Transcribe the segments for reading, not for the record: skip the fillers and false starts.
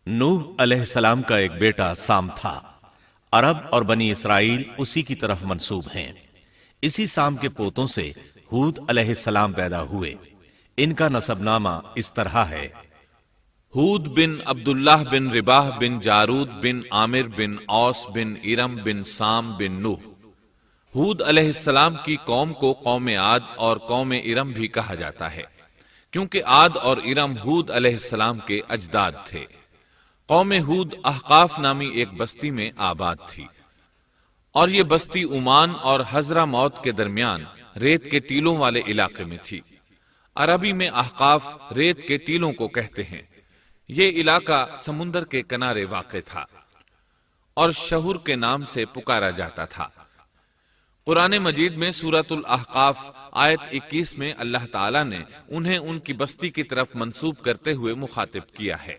نوح علیہ السلام کا ایک بیٹا سام تھا۔ عرب اور بنی اسرائیل اسی کی طرف منسوب ہیں۔ اسی سام کے پوتوں سے ہود علیہ السلام پیدا ہوئے۔ ان کا نسب نامہ اس طرح ہے: ہود بن عبداللہ بن رباح بن جارود بن عامر بن اوس بن ارم بن سام بن نوح۔ ہود علیہ السلام کی قوم کو قوم عاد اور قوم ارم بھی کہا جاتا ہے، کیونکہ عاد اور ارم ہود علیہ السلام کے اجداد تھے۔ قوم ہود احقاف نامی ایک بستی میں آباد تھی، اور یہ بستی عمان اور حضرہ موت کے درمیان ریت کے ٹیلوں والے علاقے میں تھی۔ عربی میں احقاف ریت کے ٹیلوں کو کہتے ہیں۔ یہ علاقہ سمندر کے کنارے واقع تھا اور شہر کے نام سے پکارا جاتا تھا۔ قرآن مجید میں سورۃ الاحقاف آیت 21 میں اللہ تعالیٰ نے انہیں ان کی بستی کی طرف منسوب کرتے ہوئے مخاطب کیا ہے۔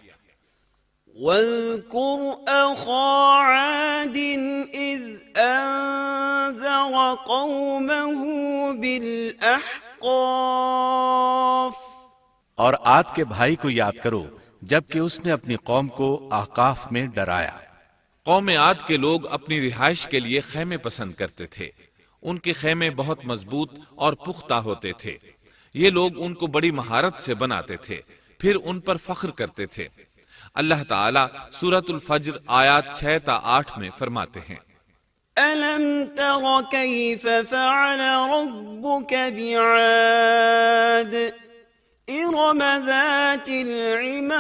وَاذْكُرْ أَخَا عَادٍ إِذْ أَنذَرَ قَوْمَهُ بِالْأَحْقَافِ۔ اور عاد کے بھائی کو یاد کرو جبکہ اس نے اپنی قوم کو احقاف میں ڈرایا۔ قوم عاد کے لوگ اپنی رہائش کے لیے خیمے پسند کرتے تھے۔ ان کے خیمے بہت مضبوط اور پختہ ہوتے تھے۔ یہ لوگ ان کو بڑی مہارت سے بناتے تھے، پھر ان پر فخر کرتے تھے۔ اللہ تعالیٰ سورۃ الفجر آیات 6 تا 8 میں فرماتے ہیں: أَلَمْ تَرَ كَيْفَ فَعَلَ رَبُّكَ بِعَادٍ إِرَمَ ذَاتِ الْعِمَادِ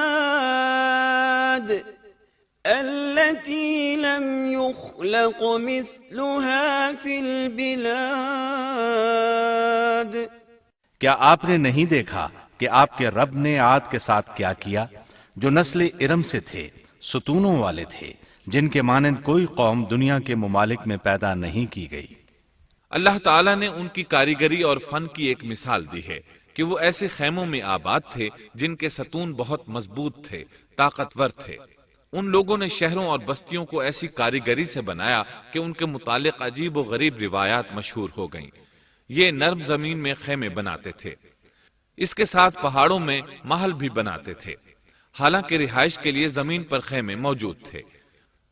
الَّتِي لَمْ يُخْلَقْ مِثْلُهَا فِي الْبِلَادِ۔ کیا آپ نے نہیں دیکھا کہ آپ کے رب نے عاد کے ساتھ کیا کیا، جو نسل ارم سے تھے، ستونوں والے تھے، جن کے مانند کوئی قوم دنیا کے ممالک میں پیدا نہیں کی گئی۔ اللہ تعالیٰ نے ان کی کاریگری اور فن کی ایک مثال دی ہے کہ وہ ایسے خیموں میں آباد تھے جن کے ستون بہت مضبوط تھے، طاقتور تھے۔ ان لوگوں نے شہروں اور بستیوں کو ایسی کاریگری سے بنایا کہ ان کے متعلق عجیب و غریب روایات مشہور ہو گئیں۔ یہ نرم زمین میں خیمے بناتے تھے، اس کے ساتھ پہاڑوں میں محل بھی بناتے تھے، حالانکہ رہائش کے لیے زمین پر خیمے موجود تھے۔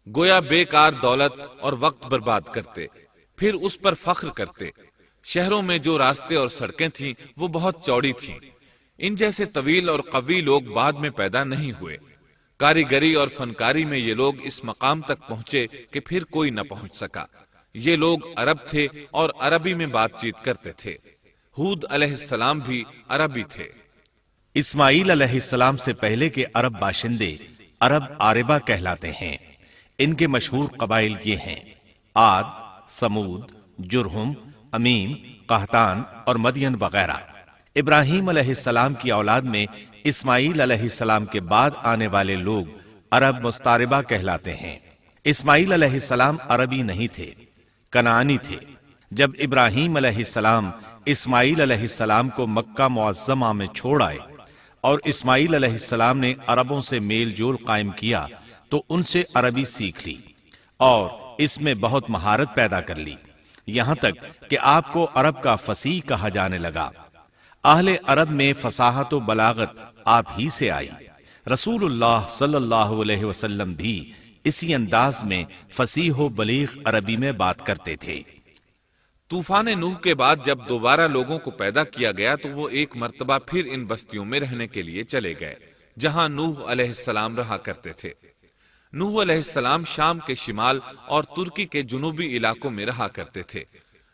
گویا بیکار دولت اور وقت برباد کرتے، پھر اس پر فخر کرتے۔ شہروں میں جو راستے اور سڑکیں تھیں وہ بہت چوڑی تھیں۔ ان جیسے طویل اور قوی لوگ بعد میں پیدا نہیں ہوئے۔ کاریگری اور فنکاری میں یہ لوگ اس مقام تک پہنچے کہ پھر کوئی نہ پہنچ سکا۔ یہ لوگ عرب تھے اور عربی میں بات چیت کرتے تھے۔ ہود علیہ السلام بھی عربی تھے۔ اسماعیل علیہ السلام سے پہلے کے عرب باشندے عرب عاربہ کہلاتے ہیں۔ ان کے مشہور قبائل یہ ہیں: عاد، سمود، جرہم، امیم، قحطان اور مدین وغیرہ۔ ابراہیم علیہ السلام کی اولاد میں اسماعیل علیہ السلام کے بعد آنے والے لوگ عرب مستعربہ کہلاتے ہیں۔ اسماعیل علیہ السلام عربی نہیں تھے، کنعانی تھے۔ جب ابراہیم علیہ السلام اسماعیل علیہ السلام کو مکہ معظمہ میں چھوڑ آئے اور اسماعیل علیہ السلام نے عربوں سے میل جول قائم کیا تو ان سے عربی سیکھ لی اور اس میں بہت مہارت پیدا کر لی، یہاں تک کہ آپ کو عرب کا فصیح کہا جانے لگا۔ اہل عرب میں فصاحت و بلاغت آپ ہی سے آئی۔ رسول اللہ صلی اللہ علیہ وسلم بھی اسی انداز میں فصیح و بلیغ عربی میں بات کرتے تھے۔ طوفان نوح کے بعد جب دوبارہ لوگوں کو پیدا کیا گیا تو وہ ایک مرتبہ پھر ان بستیوں میں رہنے کے لیے چلے گئے جہاں نوح علیہ السلام رہا کرتے تھے۔ نوح علیہ السلام شام کے شمال اور ترکی کے جنوبی علاقوں میں رہا کرتے تھے۔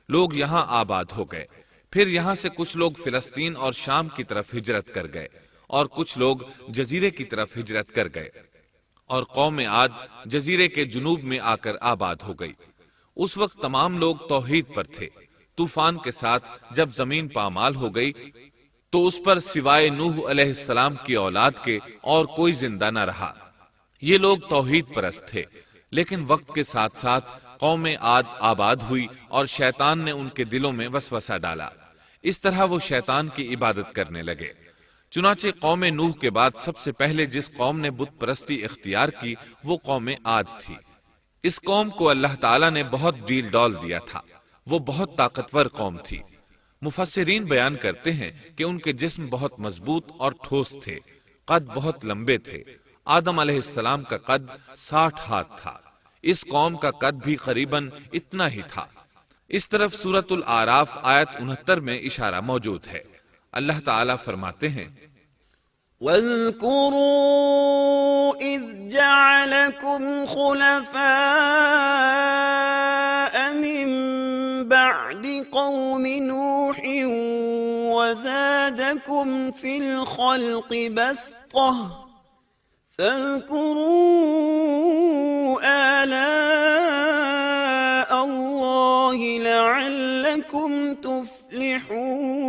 لوگ یہاں آباد ہو گئے، پھر یہاں سے کچھ لوگ فلسطین اور شام کی طرف ہجرت کر گئے اور کچھ لوگ جزیرے کی طرف ہجرت کر گئے، اور قوم عاد جزیرے کے جنوب میں آ کر آباد ہو گئی۔ اس وقت تمام لوگ توحید پر تھے۔ طوفان کے ساتھ جب زمین پامال ہو گئی تو اس پر سوائے نوح علیہ السلام کی اولاد کے اور کوئی زندہ نہ رہا۔ یہ لوگ توحید پرست تھے، لیکن وقت کے ساتھ ساتھ قوم عاد آباد ہوئی اور شیطان نے ان کے دلوں میں وسوسہ ڈالا۔ اس طرح وہ شیطان کی عبادت کرنے لگے۔ چنانچہ قوم نوح کے بعد سب سے پہلے جس قوم نے بت پرستی اختیار کی وہ قوم عاد تھی۔ اس قوم کو اللہ تعالیٰ نے بہت ڈیل ڈال دیا تھا، وہ بہت طاقتور قوم تھی۔ مفسرین بیان کرتے ہیں کہ ان کے جسم بہت مضبوط اور ٹھوس تھے، قد بہت لمبے تھے، آدم علیہ السلام کا قد 60 ہاتھ تھا، اس قوم کا قد بھی قریباً اتنا ہی تھا۔ اس طرف سورۃ الاعراف آیت 69 میں اشارہ موجود ہے۔ اللہ تعالیٰ فرماتے ہیں واذكروا إذ جعلكم خلفاء من بعد قوم نوح وزادكم في الخلق بسطة فاذكروا آلاء الله لعلكم تفلحون۔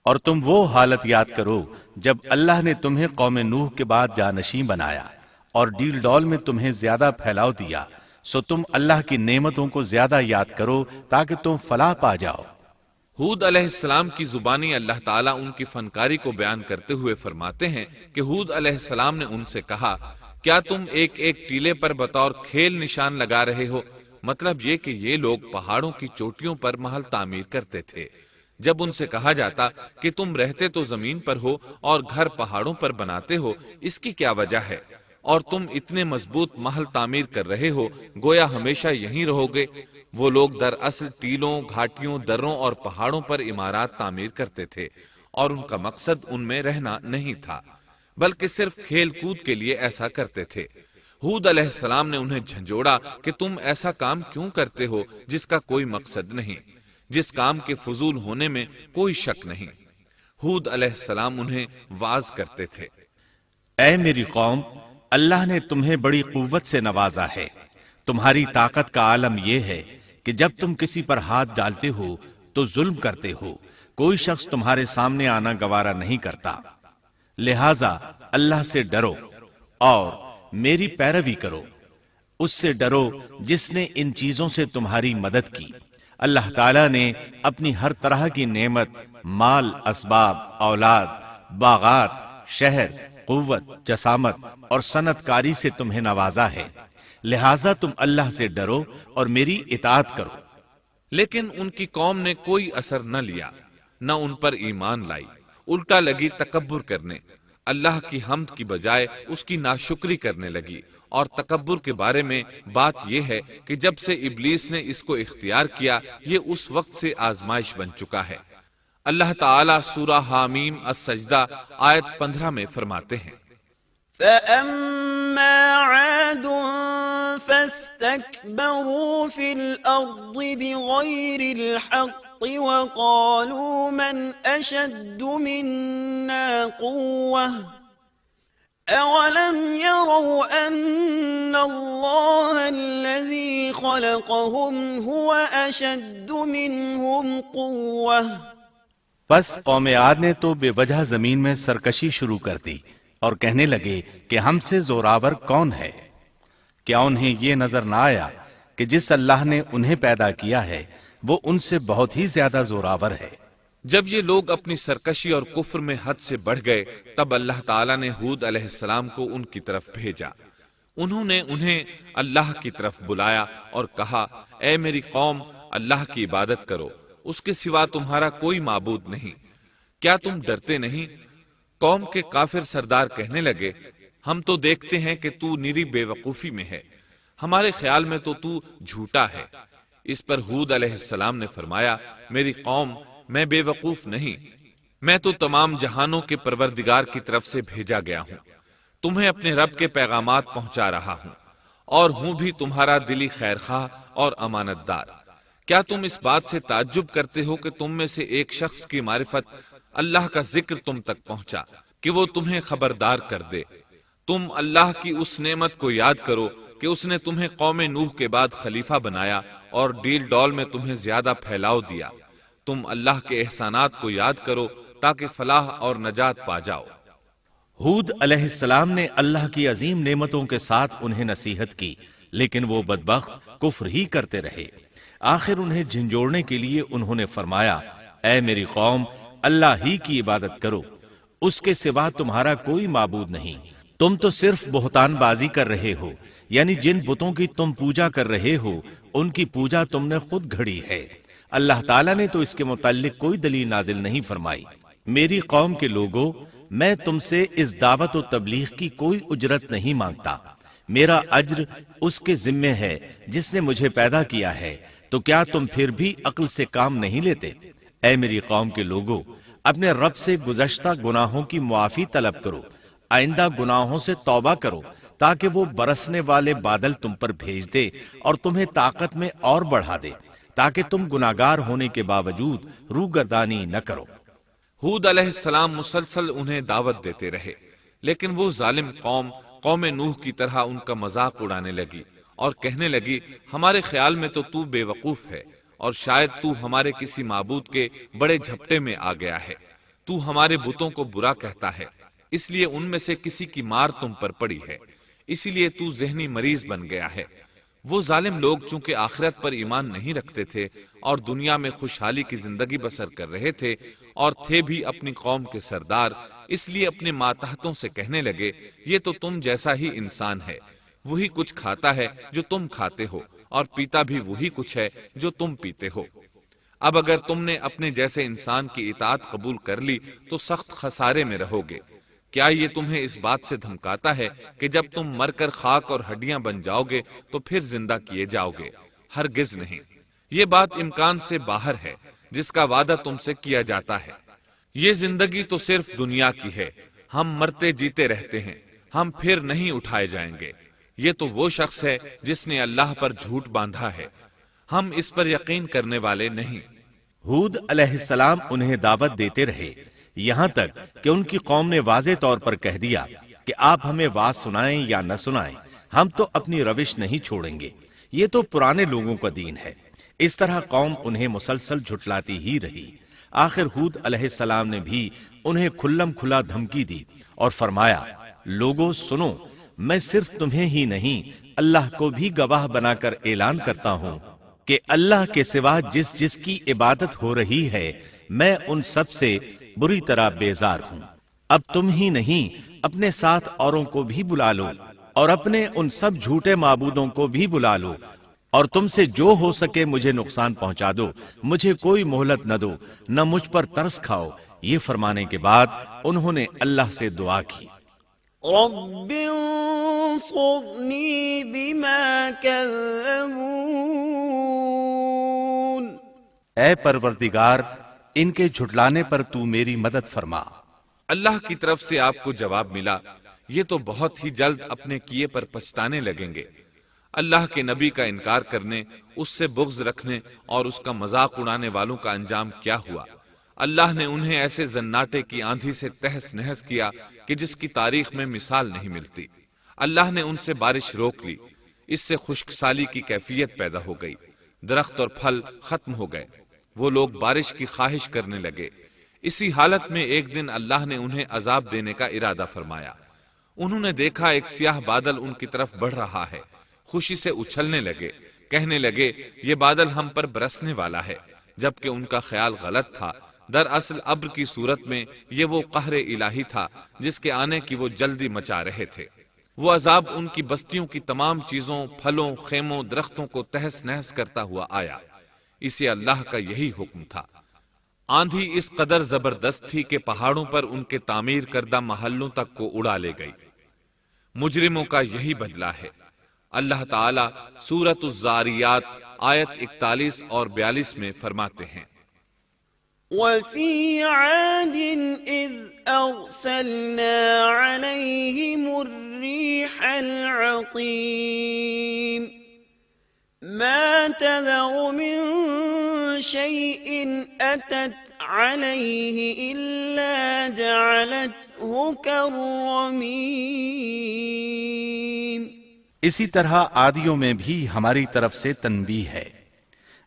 اور تم وہ حالت یاد کرو جب اللہ نے تمہیں قوم نوح کے بعد جانشین بنایا اور ڈیل ڈول میں تمہیں زیادہ پھیلاؤ دیا، سو تم اللہ کی نعمتوں کو زیادہ یاد کرو تاکہ تم فلاح پا جاؤ۔ ہود علیہ السلام کی زبانی اللہ تعالیٰ ان کی فنکاری کو بیان کرتے ہوئے فرماتے ہیں کہ ہود علیہ السلام نے ان سے کہا، کیا تم ایک ایک ٹیلے پر بطور کھیل نشان لگا رہے ہو؟ مطلب یہ کہ یہ لوگ پہاڑوں کی چوٹیوں پر محل تعمیر کرتے تھے۔ جب ان سے کہا جاتا کہ تم رہتے تو زمین پر ہو اور گھر پہاڑوں پر بناتے ہو، اس کی کیا وجہ ہے؟ اور تم اتنے مضبوط محل تعمیر کر رہے ہو، گویا ہمیشہ یہیں رہو گے۔ وہ لوگ دراصل ٹیلوں، گھاٹیوں، دروں اور پہاڑوں پر عمارات تعمیر کرتے تھے، اور ان کا مقصد ان میں رہنا نہیں تھا، بلکہ صرف کھیل کود کے لیے ایسا کرتے تھے۔ ہود علیہ السلام نے انہیں جھنجھوڑا کہ تم ایسا کام کیوں کرتے ہو جس کا کوئی مقصد نہیں، جس کام کے فضول ہونے میں کوئی شک نہیں۔ ہود علیہ السلام انہیں واعظ کرتے تھے، اے میری قوم، اللہ نے تمہیں بڑی قوت سے نوازا ہے۔ تمہاری طاقت کا عالم یہ ہے کہ جب تم کسی پر ہاتھ ڈالتے ہو تو ظلم کرتے ہو، کوئی شخص تمہارے سامنے آنا گوارا نہیں کرتا، لہذا اللہ سے ڈرو اور میری پیروی کرو۔ اس سے ڈرو جس نے ان چیزوں سے تمہاری مدد کی۔ اللہ تعالیٰ نے اپنی ہر طرح کی نعمت، مال، اسباب، اولاد، باغات، شہر، قوت، جسامت اور صنعت کاری سے تمہیں نوازا ہے، لہٰذا تم اللہ سے ڈرو اور میری اطاعت کرو۔ لیکن ان کی قوم نے کوئی اثر نہ لیا، نہ ان پر ایمان لائی، الٹا لگی تکبر کرنے، اللہ کی حمد کی بجائے اس کی ناشکری کرنے لگی۔ اور تکبر کے بارے میں بات یہ ہے کہ جب سے ابلیس نے اس کو اختیار کیا، یہ اس وقت سے آزمائش بن چکا ہے۔ اللہ تعالیٰ سورہ حامیم السجدہ آیت 15 میں فرماتے ہیں، فَأَمَّا عَادٌ فَاسْتَكْبَرُوا فِي الْأَرْضِ بِغَيْرِ الْحَقِّ وَقَالُوا مَنْ أَشَدُّ مِنَّا قُوَّةً أَوَلَمْ يَرَوْا أَنَّ اللَّهَ الَّذِي خَلَقَهُمْ هُوَ أَشَدُّ مِنْهُمْ قُوَّةً۔ پس قوم عاد نے تو بے وجہ زمین میں سرکشی شروع کر دی اور کہنے لگے کہ ہم سے زوراور کون ہے؟ کیا انہیں یہ نظر نہ آیا کہ جس اللہ نے انہیں پیدا کیا ہے وہ ان سے بہت ہی زیادہ زوراور ہے؟ جب یہ لوگ اپنی سرکشی اور کفر میں حد سے بڑھ گئے، تب اللہ تعالیٰ نے ہود علیہ السلام کو ان کی طرف بھیجا۔ انہوں نے انہیں اللہ کی طرف بلایا اور کہا، اے میری قوم، اللہ کی عبادت کرو، اس کے سوا تمہارا کوئی معبود نہیں۔ کیا تم ڈرتے نہیں؟ قوم کے کافر سردار کہنے لگے، ہم تو دیکھتے ہیں کہ تو نری بے وقوفی میں ہے، ہمارے خیال میں تو جھوٹا ہے۔ اس پر ہود علیہ السلام نے فرمایا، میری قوم، میں بے وقوف نہیں، میں تو تمام جہانوں کے پروردگار کی طرف سے بھیجا گیا ہوں، تمہیں اپنے رب کے پیغامات پہنچا رہا ہوں، اور ہوں بھی تمہارا دلی خیرخواہ اور امانت دار۔ کیا تم اس بات سے تعجب کرتے ہو کہ تم میں سے ایک شخص کی معرفت، اللہ کا ذکر تم تک پہنچا کہ وہ تمہیں خبردار کر دے؟ تم اللہ کی اس نعمت کو یاد کرو کہ اس نے تمہیں قوم نوح کے بعد خلیفہ بنایا اور ڈیل ڈول میں تمہیں زیادہ پھیلاؤ دیا۔ تم اللہ کے احسانات کو یاد کرو تاکہ فلاح اور نجات پا جاؤ۔ ہود علیہ السلام نے اللہ کی عظیم نعمتوں کے ساتھ انہیں نصیحت کی، لیکن وہ بدبخت کفر ہی کرتے رہے۔ آخر انہیں جھنجھوڑنے کے لیے انہوں نے فرمایا، اے میری قوم، اللہ ہی کی عبادت کرو، اس کے سوا تمہارا کوئی معبود نہیں۔ تم تو صرف بہتان بازی کر رہے ہو، یعنی جن بتوں کی تم پوجا کر رہے ہو ان کی پوجا تم نے خود گھڑی ہے۔ اللہ تعالیٰ نے تو اس کے متعلق کوئی دلیل نازل نہیں فرمائی۔ میری قوم کے لوگوں، میں تم سے اس دعوت و تبلیغ کی کوئی اجرت نہیں مانگتا، میرا اجر اس کے ذمے ہے جس نے مجھے پیدا کیا ہے، تو کیا تم پھر بھی عقل سے کام نہیں لیتے؟ اے میری قوم کے لوگوں، اپنے رب سے گزشتہ گناہوں کی معافی طلب کرو، آئندہ گناہوں سے توبہ کرو، تاکہ وہ برسنے والے بادل تم پر بھیج دے اور تمہیں طاقت میں اور بڑھا دے، تاکہ تم گناہگار ہونے کے باوجود روگردانی نہ کرو۔ ہود علیہ السلام مسلسل انہیں دعوت دیتے رہے، لیکن وہ ظالم قوم نوح کی طرح ان کا مذاق اڑانے لگی اور کہنے لگی، ہمارے خیال میں تو بے وقوف ہے اور شاید تو ہمارے کسی معبود کے بڑے جھپٹے میں آ گیا ہے، تو ہمارے بتوں کو برا کہتا ہے، اس لیے ان میں سے کسی کی مار تم پر پڑی ہے، اسی لیے تو ذہنی مریض بن گیا ہے۔ وہ ظالم لوگ چونکہ آخرت پر ایمان نہیں رکھتے تھے اور دنیا میں خوشحالی کی زندگی بسر کر رہے تھے اور تھے بھی اپنی قوم کے سردار، اس لیے اپنے ماتحتوں سے کہنے لگے، یہ تو تم جیسا ہی انسان ہے، وہی کچھ کھاتا ہے جو تم کھاتے ہو اور پیتا بھی وہی کچھ ہے جو تم پیتے ہو۔ اب اگر تم نے اپنے جیسے انسان کی اطاعت قبول کر لی تو سخت خسارے میں رہو گے۔ کیا یہ تمہیں اس بات سے دھمکاتا ہے کہ جب تم مر کر خاک اور ہڈیاں بن جاؤ گے تو پھر زندہ کیے جاؤ گے؟ ہرگز نہیں، یہ بات امکان سے باہر ہے جس کا وعدہ تم سے کیا جاتا ہے۔ یہ زندگی تو صرف دنیا کی ہے، ہم مرتے جیتے رہتے ہیں، ہم پھر نہیں اٹھائے جائیں گے۔ یہ تو وہ شخص ہے جس نے اللہ پر جھوٹ باندھا ہے، ہم اس پر یقین کرنے والے نہیں۔ ہود علیہ السلام انہیں دعوت دیتے رہے، یہاں تک کہ ان کی قوم نے واضح طور پر کہہ دیا کہ آپ ہمیں واز سنائیں یا نہ سنائیں، ہم تو اپنی روش نہیں چھوڑیں گے، یہ تو پرانے لوگوں کا دین ہے۔ اس طرح قوم انہیں مسلسل جھٹلاتی ہی رہی۔ آخر ہود علیہ السلام نے بھی انہیں کھلم کھلا دھمکی دی اور فرمایا، لوگوں سنو، میں صرف تمہیں ہی نہیں اللہ کو بھی گواہ بنا کر اعلان کرتا ہوں کہ اللہ کے سوا جس کی عبادت ہو رہی ہے میں ان سب سے بری طرح بیزار ہوں۔ اب تم ہی نہیں اپنے ساتھ اوروں کو بھی بلا لو اور اپنے ان سب جھوٹے معبودوں کو بھی بلا لو، اور تم سے جو ہو سکے مجھے نقصان پہنچا دو، مجھے کوئی مہلت نہ دو، نہ مجھ پر ترس کھاؤ۔ یہ فرمانے کے بعد انہوں نے اللہ سے دعا کی، رب انصرنی بما کذبون، اے پروردگار ان کے جھٹلانے پر تو میری مدد فرما۔ اللہ کی طرف سے آپ کو جواب ملا، یہ تو بہت ہی جلد اپنے کیے پر پچھتانے لگیں گے۔ اللہ کے نبی کا انکار کرنے، اس سے بغض رکھنے اور اس کا مذاق اڑانے والوں کا انجام کیا ہوا؟ اللہ نے انہیں ایسے زناٹے کی آندھی سے تہس نہس کیا کہ جس کی تاریخ میں مثال نہیں ملتی۔ اللہ نے ان سے بارش روک لی، اس سے خشک سالی کی کیفیت پیدا ہو گئی، درخت اور پھل ختم ہو گئے، وہ لوگ بارش کی خواہش کرنے لگے۔ اسی حالت میں ایک دن اللہ نے انہیں عذاب دینے کا ارادہ فرمایا۔ انہوں نے دیکھا ایک سیاہ بادل ان کی طرف بڑھ رہا ہے، خوشی سے اچھلنے لگے، کہنے لگے یہ بادل ہم پر برسنے والا ہے، جبکہ ان کا خیال غلط تھا۔ دراصل ابر کی صورت میں یہ وہ قہر الہی تھا جس کے آنے کی وہ جلدی مچا رہے تھے۔ وہ عذاب ان کی بستیوں کی تمام چیزوں، پھلوں، خیموں، درختوں کو تہس نہس کرتا ہوا آیا۔ اسے اللہ کا یہی حکم تھا۔ آندھی اس قدر زبردست تھی کہ پہاڑوں پر ان کے تعمیر کردہ محلوں تک کو اڑا لے گئی۔ مجرموں کا یہی بدلہ ہے۔ اللہ تعالی سورۃ الزاریات آیت 41 اور 42 میں فرماتے ہیں، وَفِي عَادٍ إِذْ أَرْسَلْنَا عَلَيْهِمُ الرِّيحَ الْعَقِيمَ مَا تَذَرُ مِن شَيْءٍ أَتَتْ عَلَيْهِ إِلَّا جَعَلَتْهُ كَالرَّمِيمِ۔ اسی طرح عادیوں میں بھی ہماری طرف سے تنبیہ ہے،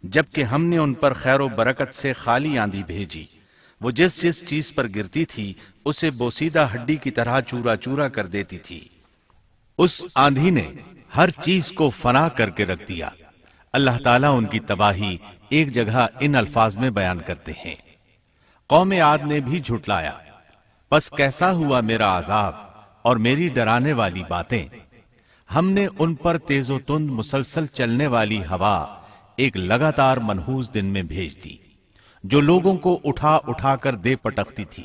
جبکہ ہم نے ان پر خیر و برکت سے خالی آندھی بھیجی، وہ جس چیز پر گرتی تھی اسے بوسیدہ ہڈی کی طرح چورا چورا کر دیتی تھی۔ اس آندھی نے ہر چیز کو فنا کر کے رکھ دیا۔ اللہ تعالیٰ ان کی تباہی ایک جگہ ان الفاظ میں بیان کرتے ہیں، قوم عاد نے بھی جھٹلایا، پس کیسا ہوا میرا عذاب اور میری ڈرانے والی باتیں۔ ہم نے ان پر تیز و تند مسلسل چلنے والی ہوا ایک لگاتار منحوس دن میں بھیج دی، جو لوگوں کو اٹھا اٹھا کر دے پٹکتی تھی۔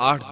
8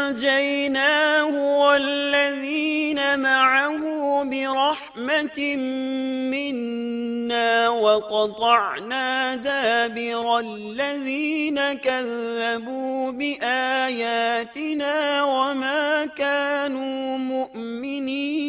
فأنجيناه والذين معه برحمة منا وقطعنا دابر الذين كذبوا بآياتنا وما كانوا مؤمنين۔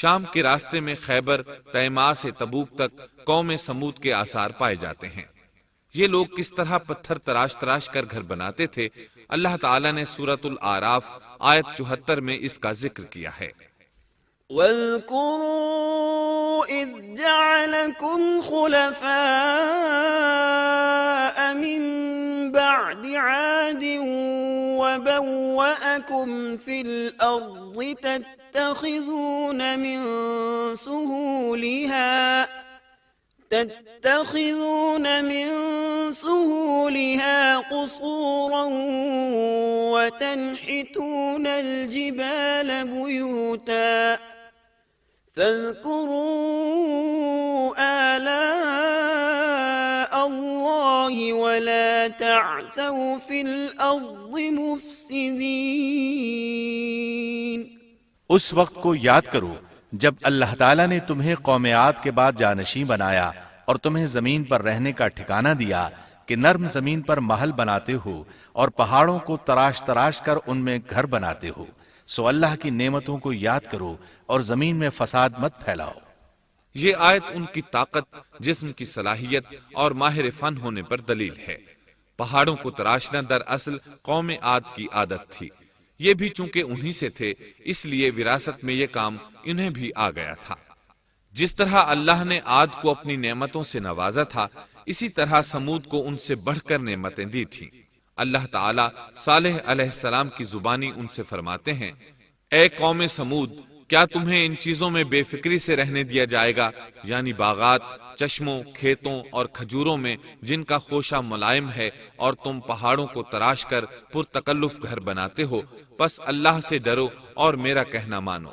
شام کے راستے میں خیبر، تیماء سے تبوک تک قوم سمود کے آثار پائے جاتے ہیں۔ یہ لوگ کس طرح پتھر تراش تراش کر گھر بناتے تھے، اللہ تعالیٰ نے سورۃ الاعراف آیت 74 میں اس کا ذکر کیا ہے۔ واذكروا إذ جعلكم خلفاء من بعد عاد وبوأكم في الأرض تتخذون من سهولها قصورا وتنحتون الجبال بيوتا فاذكروا آلاء الله ولا تعثوا في الأرض مفسدين۔ اس وقت کو یاد کرو جب اللہ تعالیٰ نے تمہیں قوم عاد کے بعد جانشین بنایا اور تمہیں زمین پر رہنے کا ٹھکانہ دیا کہ نرم زمین پر محل بناتے ہو اور پہاڑوں کو تراش تراش کر ان میں گھر بناتے ہو، سو اللہ کی نعمتوں کو یاد کرو اور زمین میں فساد مت پھیلاؤ۔ یہ آیت ان کی طاقت، جسم کی صلاحیت اور ماہر فن ہونے پر دلیل ہے۔ پہاڑوں کو تراشنا دراصل قوم عاد کی عادت تھی۔ یہ بھی چونکہ انہی سے تھے، اس لیے وراثت میں یہ کام انہیں بھی آ گیا تھا۔ جس طرح اللہ نے عاد کو اپنی نعمتوں سے نوازا تھا، اسی طرح سمود کو ان سے بڑھ کر نعمتیں دی تھیں۔ اللہ تعالیٰ صالح علیہ السلام کی زبانی ان سے فرماتے ہیں، اے قوم سمود، کیا تمہیں ان چیزوں میں بے فکری سے رہنے دیا جائے گا، یعنی باغات، چشموں، کھیتوں اور کھجوروں میں جن کا خوشہ ملائم ہے، اور تم پہاڑوں کو تراش کر پرتکلف گھر بناتے ہو، پس اللہ سے ڈرو اور میرا کہنا مانو۔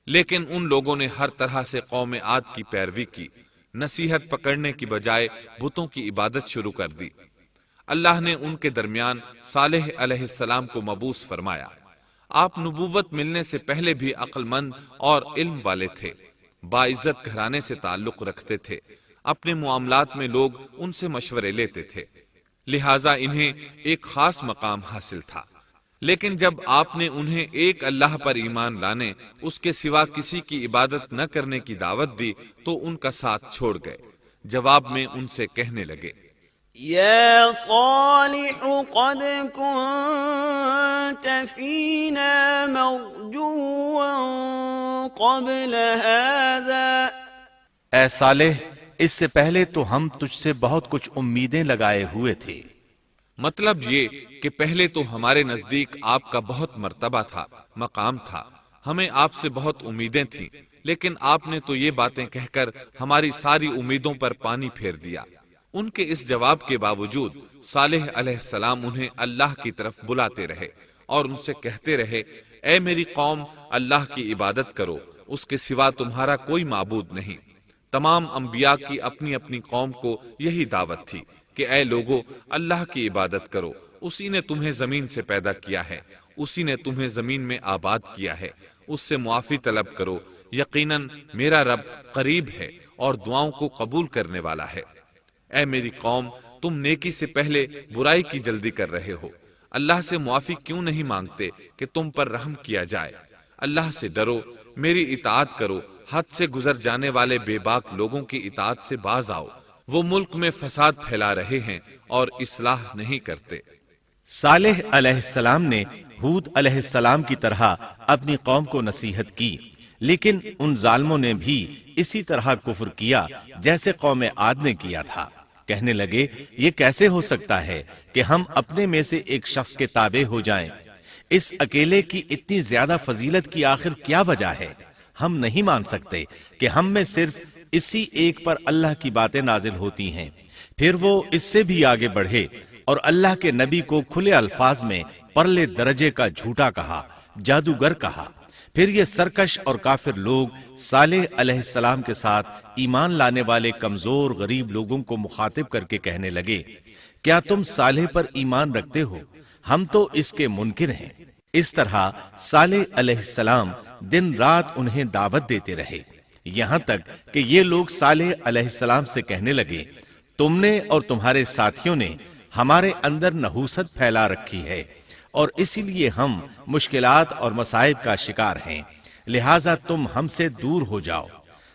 لیکن ان لوگوں نے ہر طرح سے قوم عاد کی پیروی کی، نصیحت پکڑنے کی بجائے بتوں کی عبادت شروع کر دی۔ اللہ نے ان کے درمیان صالح علیہ السلام کو مبعوث فرمایا۔ آپ نبوت ملنے سے پہلے بھی عقل مند اور علم والے تھے، باعزت گھرانے سے تعلق رکھتے تھے، اپنے معاملات میں لوگ ان سے مشورے لیتے تھے، لہٰذا انہیں ایک خاص مقام حاصل تھا۔ لیکن جب آپ نے انہیں ایک اللہ پر ایمان لانے، اس کے سوا کسی کی عبادت نہ کرنے کی دعوت دی تو ان کا ساتھ چھوڑ گئے۔ جواب میں ان سے کہنے لگے، يا صالح قد كنت فينا مرجوا قبل هذا۔ اے صالح، اس سے پہلے تو ہم تجھ سے بہت کچھ امیدیں لگائے ہوئے تھے۔ مطلب یہ کہ پہلے تو ہمارے نزدیک آپ کا بہت مرتبہ تھا، مقام تھا، ہمیں آپ سے بہت امیدیں تھیں، لیکن آپ نے تو یہ باتیں کہہ کر ہماری ساری امیدوں پر پانی پھیر دیا۔ ان کے اس جواب کے باوجود صالح علیہ السلام انہیں اللہ کی طرف بلاتے رہے اور ان سے کہتے رہے، اے میری قوم، اللہ کی عبادت کرو، اس کے سوا تمہارا کوئی معبود نہیں۔ تمام انبیاء کی اپنی اپنی قوم کو یہی دعوت تھی کہ اے لوگو، اللہ کی عبادت کرو، اسی نے تمہیں زمین سے پیدا کیا ہے، اسی نے تمہیں زمین میں آباد کیا ہے، اس سے معافی طلب کرو، یقیناً میرا رب قریب ہے اور دعاؤں کو قبول کرنے والا ہے۔ اے میری قوم، تم نیکی سے پہلے برائی کی جلدی کر رہے ہو، اللہ سے معافی کیوں نہیں مانگتے کہ تم پر رحم کیا جائے؟ اللہ سے ڈرو، میری اطاعت کرو، حد سے گزر جانے والے بے باک لوگوں کی اطاعت سے باز آؤ، وہ ملک میں فساد پھیلا رہے ہیں اور اصلاح نہیں کرتے۔ صالح علیہ السلام نے ہود علیہ السلام کی طرح اپنی قوم کو نصیحت کی، لیکن ان ظالموں نے بھی اسی طرح کفر کیا جیسے قوم عاد نے کیا تھا۔ کہنے لگے، یہ کیسے ہو سکتا ہے کہ ہم اپنے میں سے ایک شخص کے تابع ہو جائیں؟ اس اکیلے کی اتنی زیادہ فضیلت کی آخر کیا وجہ ہے؟ ہم نہیں مان سکتے کہ ہم میں صرف اسی ایک پر اللہ کی باتیں نازل ہوتی ہیں۔ پھر وہ اس سے بھی آگے بڑھے اور اللہ کے نبی کو کھلے الفاظ میں پرلے درجے کا جھوٹا کہا، جادوگر کہا۔ پھر یہ سرکش اور کافر لوگ صالح علیہ السلام کے ساتھ ایمان لانے والے کمزور غریب لوگوں کو مخاطب کر کے کہنے لگے، کیا تم صالح پر ایمان رکھتے ہو؟ ہم تو اس کے منکر ہیں۔ اس طرح صالح علیہ السلام دن رات انہیں دعوت دیتے رہے، یہاں تک کہ یہ لوگ صالح علیہ السلام سے کہنے لگے، تم نے اور تمہارے ساتھیوں نے ہمارے اندر نحوست پھیلا رکھی ہے اور اسی لیے ہم مشکلات اور مصائب کا شکار ہیں۔ لہذا تم ہم سے دور ہو جاؤ۔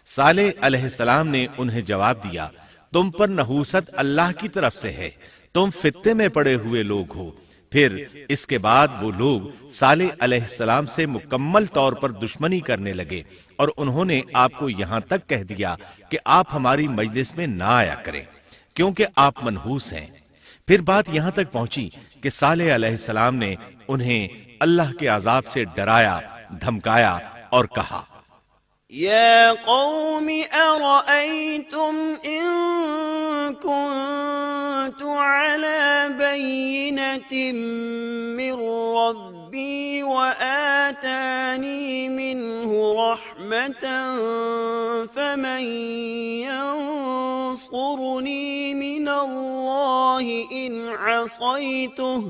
صالح علیہ السلام نے انہیں جواب دیا، تم پر نحوست اللہ کی طرف سے ہے، تم فتنے میں پڑے ہوئے لوگ ہو۔ پھر اس کے بعد وہ لوگ صالح علیہ السلام سے مکمل طور پر دشمنی کرنے لگے، اور انہوں نے آپ کو یہاں تک کہہ دیا کہ آپ ہماری مجلس میں نہ آیا کریں کیونکہ آپ منحوس ہیں۔ پھر بات یہاں تک پہنچی کہ صالح علیہ السلام نے انہیں اللہ کے عذاب سے ڈرایا، دھمکایا اور کہا، يا قوم أرأيتم إن كنت على بينة من ربي وآتاني منه رحمة فمن ينصرني من الله إن عصيته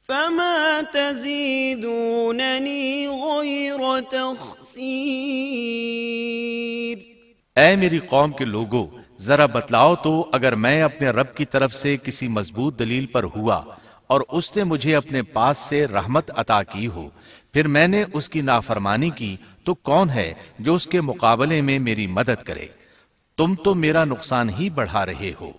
فما تزيدونني غير تخسير۔ اے میری قوم کے لوگو، ذرا بتلاؤ تو اگر میں اپنے رب کی طرف سے کسی مضبوط دلیل پر ہوا اور اس نے مجھے اپنے پاس سے رحمت عطا کی ہو، پھر میں نے اس کی نافرمانی کی، تو کون ہے جو اس کے مقابلے میں میری مدد کرے؟ تم تو میرا نقصان ہی بڑھا رہے ہو۔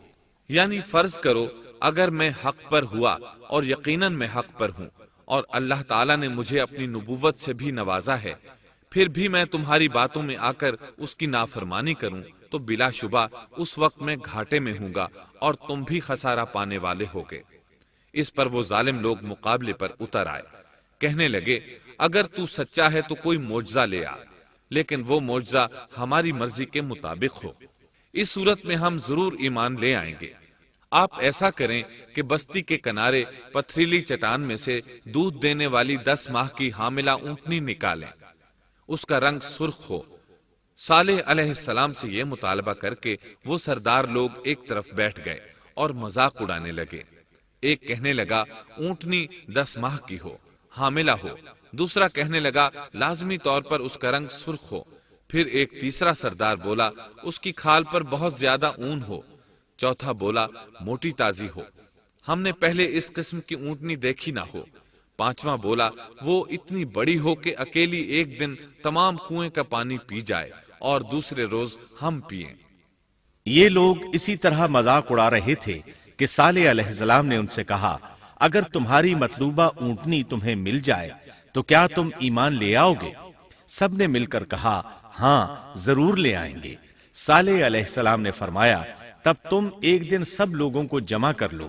یعنی فرض کرو اگر میں حق پر ہوا اور یقیناً میں حق پر ہوں اور اللہ تعالیٰ نے مجھے اپنی نبوت سے بھی نوازا ہے، پھر بھی میں تمہاری باتوں میں آ کر اس کی نافرمانی کروں تو بلا شبہ اس وقت میں گھاٹے میں ہوں گا اور تم بھی خسارہ پانے والے ہوگے۔ اس پر وہ ظالم لوگ مقابلے پر اتر آئے، کہنے لگے اگر تو سچا ہے تو کوئی معجزہ لے آ، لیکن وہ معجزہ ہماری مرضی کے مطابق ہو، اس صورت میں ہم ضرور ایمان لے آئیں گے۔ آپ ایسا کریں کہ بستی کے کنارے پتھریلی چٹان میں سے دودھ دینے والی 10 ماہ کی حاملہ اونٹنی نکالیں، اس کا رنگ سرخ ہو۔ صالح علیہ السلام سے یہ مطالبہ کر کے وہ سردار لوگ ایک طرف بیٹھ گئے اور مذاق اڑانے لگے۔ ایک کہنے لگا اونٹنی 10 ماہ کی ہو، حاملہ ہو، دوسرا کہنے لگا لازمی طور پر اس کا رنگ سرخ ہو، پھر ایک تیسرا سردار بولا اس کی کھال پر بہت زیادہ اون ہو، چوتھا بولا موٹی تازی ہو، ہم نے پہلے اس قسم کی اونٹنی دیکھی نہ ہو، پانچواں بولا وہ اتنی بڑی ہو کہ اکیلی ایک دن تمام کنویں کا پانی پی جائے اور دوسرے روز ہم پئیں۔ یہ لوگ اسی طرح مذاق اڑا رہے تھے کہ صالح علیہ السلام نے ان سے کہا، اگر تمہاری مطلوبہ اونٹنی تمہیں مل جائے تو کیا تم ایمان لے آؤ گے؟ سب نے مل کر کہا، ہاں ضرور لے آئیں گے۔ صالح علیہ السلام نے فرمایا، تب تم ایک دن سب لوگوں کو جمع کر لو۔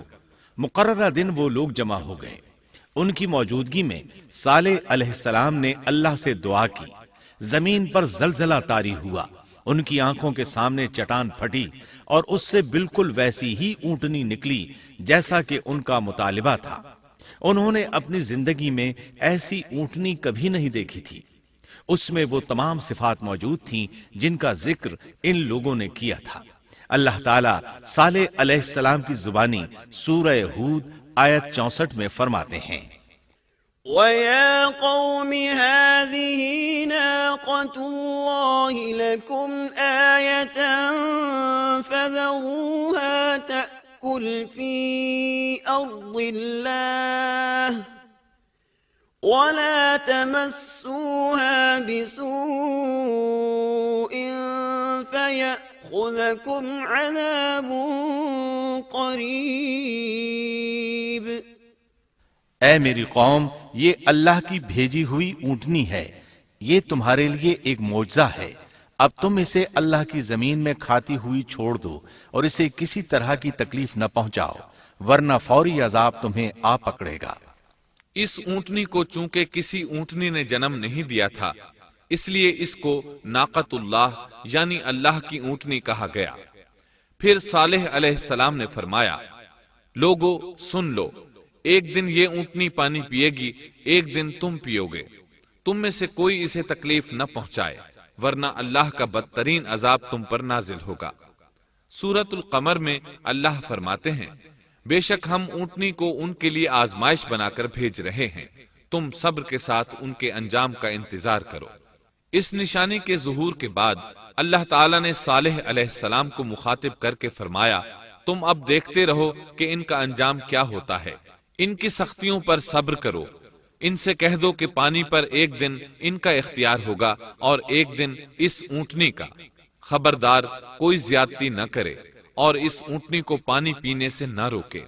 مقررہ دن وہ لوگ جمع ہو گئے۔ ان کی موجودگی میں صالح علیہ السلام نے اللہ سے دعا کی، زمین پر زلزلہ طاری ہوا، ان کی آنکھوں کے سامنے چٹان پھٹی اور اس سے بالکل ویسی ہی اونٹنی نکلی جیسا کہ ان کا مطالبہ تھا۔ انہوں نے اپنی زندگی میں ایسی اونٹنی کبھی نہیں دیکھی تھی۔ اس میں وہ تمام صفات موجود تھیں جن کا ذکر ان لوگوں نے کیا تھا۔ اللہ تعالیٰ صالح علیہ السلام کی زبانی سورہ ہود آیت 64 میں فرماتے ہیں، وَيَا قَوْمِ هَٰذِهِ نَاقَةُ اللَّهِ لَكُمْ آيَةً فَذَرُوهَا تَأْكُلْ فِي أَرْضِ اللَّهِ وَلَا تَمَسُّوهَا بِسُوءٍ فَيَأْخُذَكُمْ عَذَابٌ قَرِيبٌ۔ اے میری قوم، یہ اللہ کی بھیجی ہوئی اونٹنی ہے، یہ تمہارے لیے ایک معجزہ ہے۔ اب تم اسے اللہ کی زمین میں کھاتی ہوئی چھوڑ دو اور اسے کسی طرح کی تکلیف نہ پہنچاؤ، ورنہ فوری عذاب تمہیں آ پکڑے گا۔ اس اونٹنی کو چونکہ کسی اونٹنی نے جنم نہیں دیا تھا، اس لیے اس کو ناقۃ اللہ یعنی اللہ کی اونٹنی کہا گیا۔ پھر صالح علیہ السلام نے فرمایا، لوگو سن لو، ایک دن یہ اونٹنی پانی پیے گی، ایک دن تم پیو گے، تم میں سے کوئی اسے تکلیف نہ پہنچائے، ورنہ اللہ کا بدترین عذاب تم پر نازل ہوگا۔ سورۃ القمر میں اللہ فرماتے ہیں، بے شک ہم اونٹنی کو ان کے لیے آزمائش بنا کر بھیج رہے ہیں، تم صبر کے ساتھ ان کے انجام کا انتظار کرو۔ اس نشانی کے ظہور کے بعد اللہ تعالیٰ نے صالح علیہ السلام کو مخاطب کر کے فرمایا، تم اب دیکھتے رہو کہ ان کا انجام کیا ہوتا ہے، ان کی سختیوں پر صبر کرو، ان سے کہہ دو کہ پانی پر ایک دن ان کا اختیار ہوگا اور ایک دن اس اونٹنی کا، خبردار کوئی زیادتی نہ کرے اور اس اونٹنی کو پانی پینے سے نہ روکے۔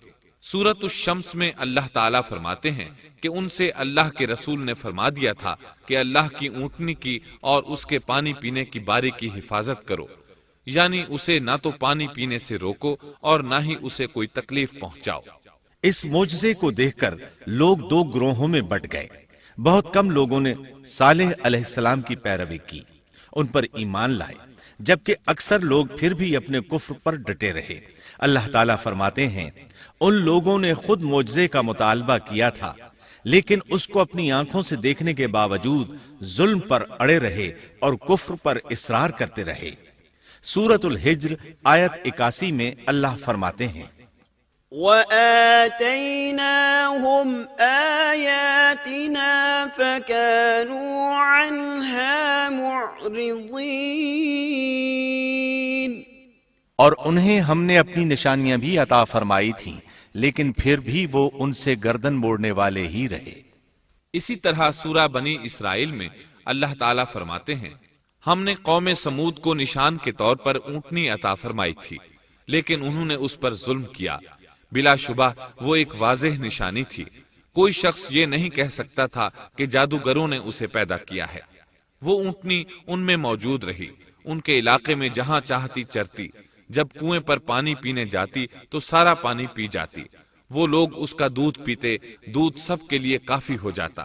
سورۃ الشمس میں اللہ تعالیٰ فرماتے ہیں کہ ان سے اللہ کے رسول نے فرما دیا تھا کہ اللہ کی اونٹنی کی اور اس کے پانی پینے کی باری کی حفاظت کرو، یعنی اسے نہ تو پانی پینے سے روکو اور نہ ہی اسے کوئی تکلیف پہنچاؤ۔ اس معجزے کو دیکھ کر لوگ دو گروہوں میں بٹ گئے۔ بہت کم لوگوں نے صالح علیہ السلام کی پیروی کی، ان پر ایمان لائے، جبکہ اکثر لوگ پھر بھی اپنے کفر پر ڈٹے رہے۔ اللہ تعالیٰ فرماتے ہیں ان لوگوں نے خود معجزے کا مطالبہ کیا تھا، لیکن اس کو اپنی آنکھوں سے دیکھنے کے باوجود ظلم پر اڑے رہے اور کفر پر اصرار کرتے رہے۔ سورۃ الحجر آیت 81 میں اللہ فرماتے ہیں وَآتَيْنَاهُمْ آيَاتِنَا فَكَانُوا عَنْهَا مُعْرِضِينَ، اور انہیں ہم نے اپنی نشانیاں بھی عطا فرمائی تھیں، لیکن پھر بھی وہ ان سے گردن موڑنے والے ہی رہے۔ اسی طرح سورہ بنی اسرائیل میں اللہ تعالیٰ فرماتے ہیں ہم نے قوم سمود کو نشان کے طور پر اونٹنی عطا فرمائی تھی، لیکن انہوں نے اس پر ظلم کیا۔ بلا شبہ وہ ایک واضح نشانی تھی، کوئی شخص یہ نہیں کہہ سکتا تھا کہ جادوگروں نے اسے پیدا کیا ہے۔ وہ اونٹنی ان میں موجود رہی، ان کے علاقے میں جہاں چاہتی چرتی، جب کنویں پر پانی پینے جاتی تو سارا پانی پی جاتی۔ وہ لوگ اس کا دودھ پیتے، دودھ سب کے لیے کافی ہو جاتا۔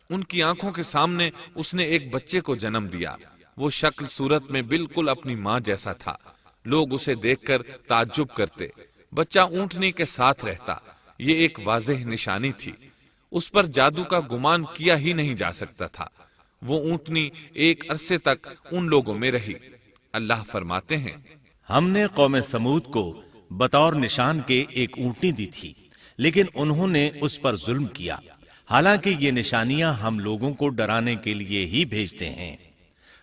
ان کی آنکھوں کے سامنے اس نے ایک بچے کو جنم دیا، وہ شکل صورت میں بالکل اپنی ماں جیسا تھا۔ لوگ اسے دیکھ کر تعجب کرتے، بچہ اونٹنی کے ساتھ رہتا، یہ ایک واضح نشانی تھی، اس پر جادو کا گمان کیا ہی نہیں جا سکتا تھا۔ وہ اونٹنی ایک عرصے تک ان لوگوں میں رہی۔ اللہ فرماتے ہیں ہم نے قوم سمود کو بطور نشان کے ایک اونٹنی دی تھی، لیکن انہوں نے اس پر ظلم کیا۔ حالانکہ یہ نشانیاں ہم لوگوں کو ڈرانے کے لیے ہی بھیجتے ہیں۔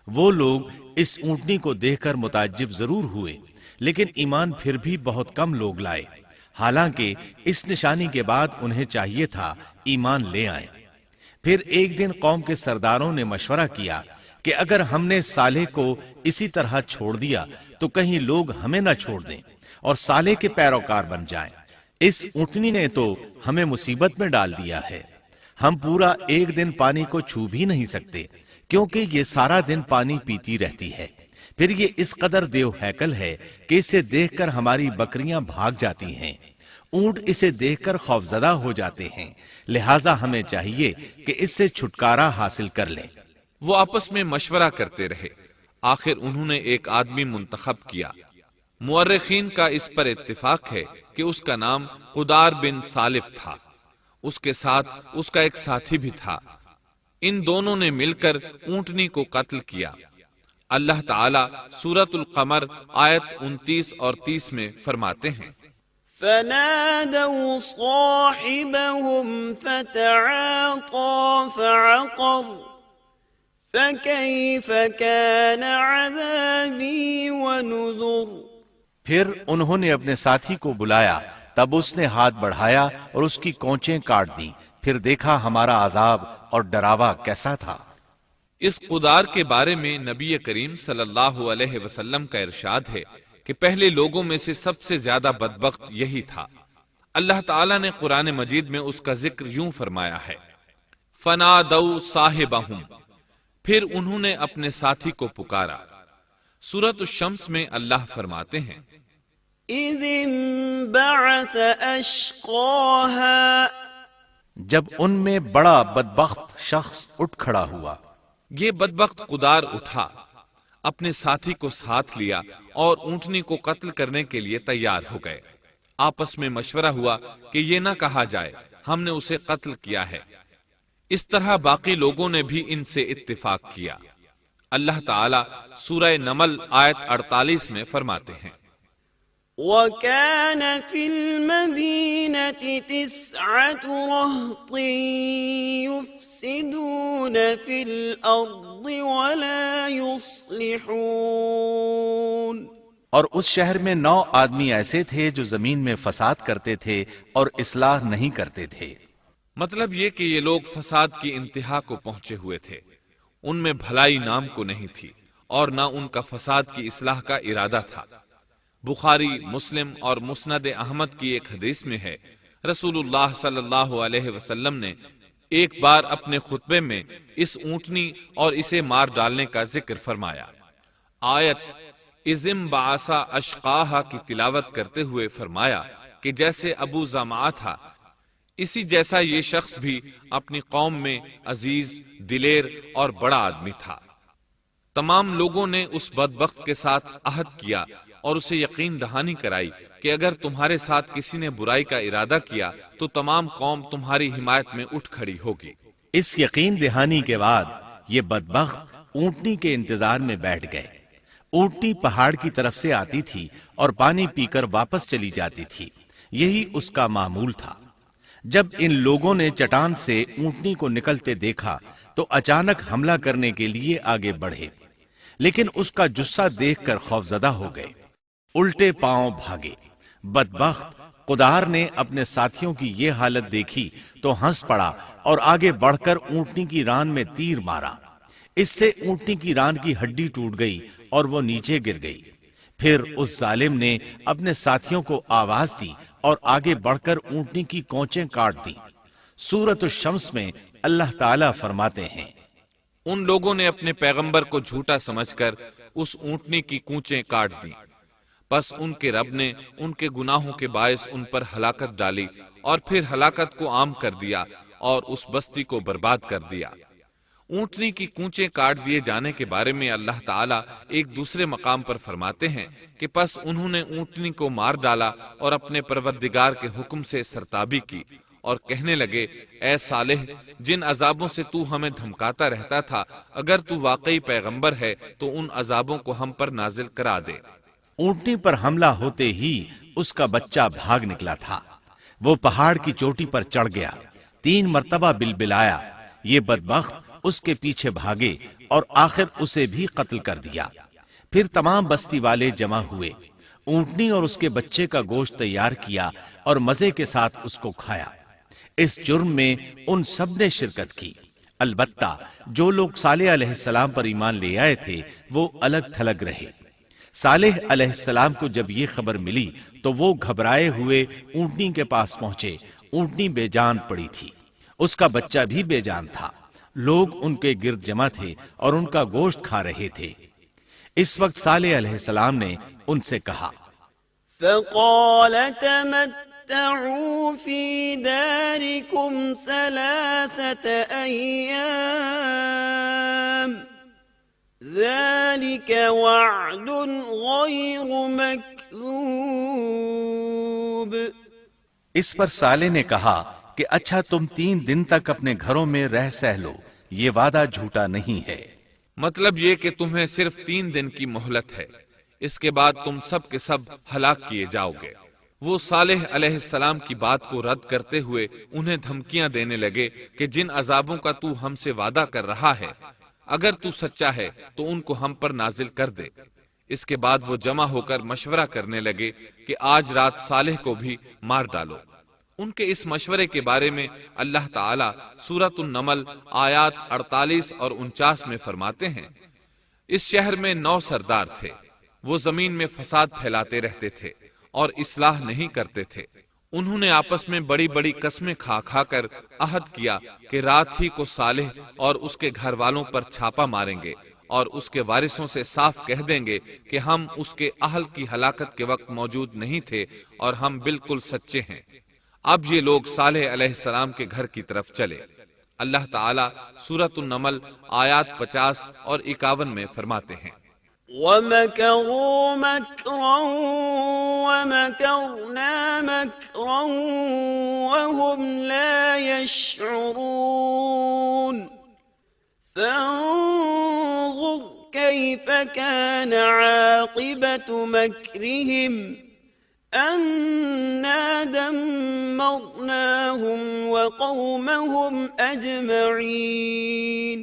وہ لوگ اس اونٹنی کو دیکھ کر متعجب ضرور ہوئے، لیکن ایمان پھر بھی بہت کم لوگ لائے، حالانکہ اس نشانی کے بعد انہیں چاہیے تھا ایمان لے آئیں۔ پھر ایک دن قوم کے سرداروں نے مشورہ کیا کہ اگر ہم نے صالح کو اسی طرح چھوڑ دیا تو کہیں لوگ ہمیں نہ چھوڑ دیں اور صالح کے پیروکار بن جائیں۔ اس اونٹنی نے تو ہمیں مصیبت میں ڈال دیا ہے، ہم پورا ایک دن پانی کو چھو بھی نہیں سکتے، کیونکہ یہ سارا دن پانی پیتی رہتی ہے۔ پھر یہ اس قدر دیو ہیکل ہے کہ اسے دیکھ کر ہماری بکریاں بھاگ جاتی ہیں، اونٹ اسے دیکھ کر خوفزدہ ہو جاتے ہیں، لہٰذا ہمیں چاہیے کہ اس سے چھٹکارا حاصل کر لیں۔ وہ آپس میں مشورہ کرتے رہے، آخر انہوں نے ایک آدمی منتخب کیا۔ مورخین کا اس پر اتفاق ہے کہ اس کا نام قدار بن سالف تھا، اس کے ساتھ اس کا ایک ساتھی بھی تھا۔ ان دونوں نے مل کر اونٹنی کو قتل کیا۔ اللہ تعالیٰ سورۃ القمر آیت 29 اور 30 میں فرماتے ہیں فنادوا صاحبهم فتعاطى فعقر فكيف كان عذابي ونذر۔ پھر انہوں نے اپنے ساتھی کو بلایا، تب اس نے ہاتھ بڑھایا اور اس کی کونچیں کاٹ دیں، پھر دیکھا ہمارا عذاب اور ڈراوا کیسا تھا۔ اس قدار کے بارے میں نبی کریم صلی اللہ علیہ وسلم کا ارشاد ہے کہ پہلے لوگوں میں سے سب سے زیادہ بدبخت یہی تھا۔ اللہ تعالیٰ نے قرآن مجید میں اس کا ذکر یوں فرمایا ہے فَنَادَوْا صَاحِبَهُمْ، پھر انہوں نے اپنے ساتھی کو پکارا۔ سورۃ الشمس میں اللہ فرماتے ہیں إِذِ انبَعَثَ أَشْقَاهَا، جب ان میں بڑا بدبخت شخص اٹھ کھڑا ہوا۔ یہ بدبخت قدار اٹھا، اپنے ساتھی کو ساتھ لیا اور اونٹنی کو قتل کرنے کے لیے تیار ہو گئے۔ آپس میں مشورہ ہوا کہ یہ نہ کہا جائے ہم نے اسے قتل کیا ہے۔ اس طرح باقی لوگوں نے بھی ان سے اتفاق کیا۔ اللہ تعالیٰ سورہ نمل آیت 48 میں فرماتے ہیں وَكَانَ فِي الْمَدِينَةِ 9 رَهْطٍ يُفْسِدُونَ فِي الْأَرْضِ وَلَا يُصْلِحُونَ، اور اس شہر میں 9 آدمی ایسے تھے جو زمین میں فساد کرتے تھے اور اصلاح نہیں کرتے تھے۔ مطلب یہ کہ یہ لوگ فساد کی انتہا کو پہنچے ہوئے تھے، ان میں بھلائی نام کو نہیں تھی اور نہ ان کا فساد کی اصلاح کا ارادہ تھا۔ بخاری، مسلم اور مسند احمد کی ایک حدیث میں ہے، رسول اللہ صلی اللہ علیہ وسلم نے ایک بار اپنے خطبے میں اس اونٹنی اور اسے مار ڈالنے کا ذکر فرمایا۔ آیت اذم بعثا اشقاہا کی تلاوت کرتے ہوئے فرمایا کہ جیسے ابو زمعہ تھا، اسی جیسا یہ شخص بھی اپنی قوم میں عزیز، دلیر اور بڑا آدمی تھا۔ تمام لوگوں نے اس بدبخت کے ساتھ عہد کیا اور اسے یقین دہانی کرائی کہ اگر تمہارے ساتھ کسی نے برائی کا ارادہ کیا تو تمام قوم تمہاری حمایت میں اٹھ کھڑی ہوگی۔ اس یقین دہانی کے بعد یہ بدبخت اونٹنی کے انتظار میں بیٹھ گئے۔ اونٹنی پہاڑ کی طرف سے آتی تھی اور پانی پی کر واپس چلی جاتی تھی، یہی اس کا معمول تھا۔ جب ان لوگوں نے چٹان سے اونٹنی کو نکلتے دیکھا تو اچانک حملہ کرنے کے لیے آگے بڑھے، لیکن اس کا جثہ دیکھ کر خوفزدہ ہو گئے، الٹے پاؤں بھاگے۔ بدبخت قدار نے اپنے ساتھیوں کی یہ حالت دیکھی تو ہنس پڑا اور آگے بڑھ کر اونٹنی کی ران میں تیر مارا۔ اس سے اونٹنی کی ران کی ہڈی ٹوٹ گئی اور وہ نیچے گر گئی۔ پھر اس ظالم نے اپنے ساتھیوں کو آواز دی اور آگے بڑھ کر اونٹنی کی کونچیں کاٹ دی۔ سورۃ الشمس میں اللہ تعالیٰ فرماتے ہیں، ان لوگوں نے اپنے پیغمبر کو جھوٹا سمجھ کر اس اونٹنی کی کونچیں کاٹ دیں، پس ان کے رب نے ان کے گناہوں کے باعث ان پر ہلاکت ڈالی اور پھر ہلاکت کو عام کر دیا اور اس بستی کو برباد کر دیا۔ اونٹنی کی کونچیں کاٹ دیے جانے کے بارے میں اللہ تعالیٰ ایک دوسرے مقام پر فرماتے ہیں کہ پس انہوں نے اونٹنی کو مار ڈالا اور اپنے پروردگار کے حکم سے سرتابی کی اور کہنے لگے، اے صالح، جن عذابوں سے تو ہمیں دھمکاتا رہتا تھا، اگر تو واقعی پیغمبر ہے تو ان عذابوں کو ہم پر نازل کرا دے۔ اونٹنی پر حملہ ہوتے ہی اس کا بچہ بھاگ نکلا تھا۔ وہ پہاڑ کی چوٹی پر چڑھ گیا، 3 مرتبہ بلبلایا۔ یہ بدبخت اس کے پیچھے بھاگے اور آخر اسے بھی قتل کر دیا۔ پھر تمام بستی والے جمع ہوئے، اونٹنی اور اس کے بچے کا گوشت تیار کیا اور مزے کے ساتھ اس کو کھایا۔ اس جرم میں ان سب نے شرکت کی، البتہ جو لوگ صالح علیہ السلام پر ایمان لے آئے تھے وہ الگ تھلگ رہے۔ صالح علیہ السلام کو جب یہ خبر ملی تو وہ گھبرائے ہوئے اونٹنی کے پاس پہنچے۔ اونٹنی بے جان پڑی تھی، اس کا بچہ بھی بے جان تھا۔ لوگ ان کے گرد جمع تھے اور ان کا گوشت کھا رہے تھے۔ اس وقت صالح علیہ السلام نے ان سے کہا، فقال تمتعوا في داركم 3 أيام ذلك وعد غير مكذوب۔ اس پر صالح نے کہا کہ اچھا تم 3 دن تک اپنے گھروں میں رہ سہ لو، یہ وعدہ جھوٹا نہیں ہے۔ مطلب یہ کہ تمہیں صرف 3 دن کی مہلت ہے، اس کے بعد تم سب کے سب ہلاک کیے جاؤ گے۔ وہ صالح علیہ السلام کی بات کو رد کرتے ہوئے انہیں دھمکیاں دینے لگے کہ جن عذابوں کا تو ہم سے وعدہ کر رہا ہے، اگر تو سچا ہے تو ان کو ہم پر نازل کر دے۔ اس کے بعد وہ جمع ہو کر مشورہ کرنے لگے کہ آج رات صالح کو بھی مار ڈالو۔ ان کے اس مشورے کے بارے میں اللہ تعالیٰ سورۃ النمل آیات 48 اور 49 میں فرماتے ہیں، اس شہر میں 9 سردار تھے، وہ زمین میں فساد پھیلاتے رہتے تھے اور اصلاح نہیں کرتے تھے۔ انہوں نے آپس میں بڑی بڑی قسمیں کھا کھا کر عہد کیا کہ رات ہی کو صالح اور اس کے گھر والوں پر چھاپا ماریں گے اور اس کے وارثوں سے صاف کہہ دیں گے کہ ہم اس کے اہل کی ہلاکت کے وقت موجود نہیں تھے اور ہم بالکل سچے ہیں۔ اب یہ لوگ صالح علیہ السلام کے گھر کی طرف چلے۔ اللہ تعالیٰ سورۃ النمل آیات 50 اور 51 میں فرماتے ہیں، وَمَكَرُوا مَكْرًا وَمَكَرْنَا مَكْرًا وَهُمْ لَا يَشْعُرُونَ فَانظُرْ كَيْفَ كَانَ عَاقِبَةُ مَكْرِهِمْ أَنَّا دَمَّرْنَاهُمْ وَقَوْمَهُمْ أَجْمَعِينَ۔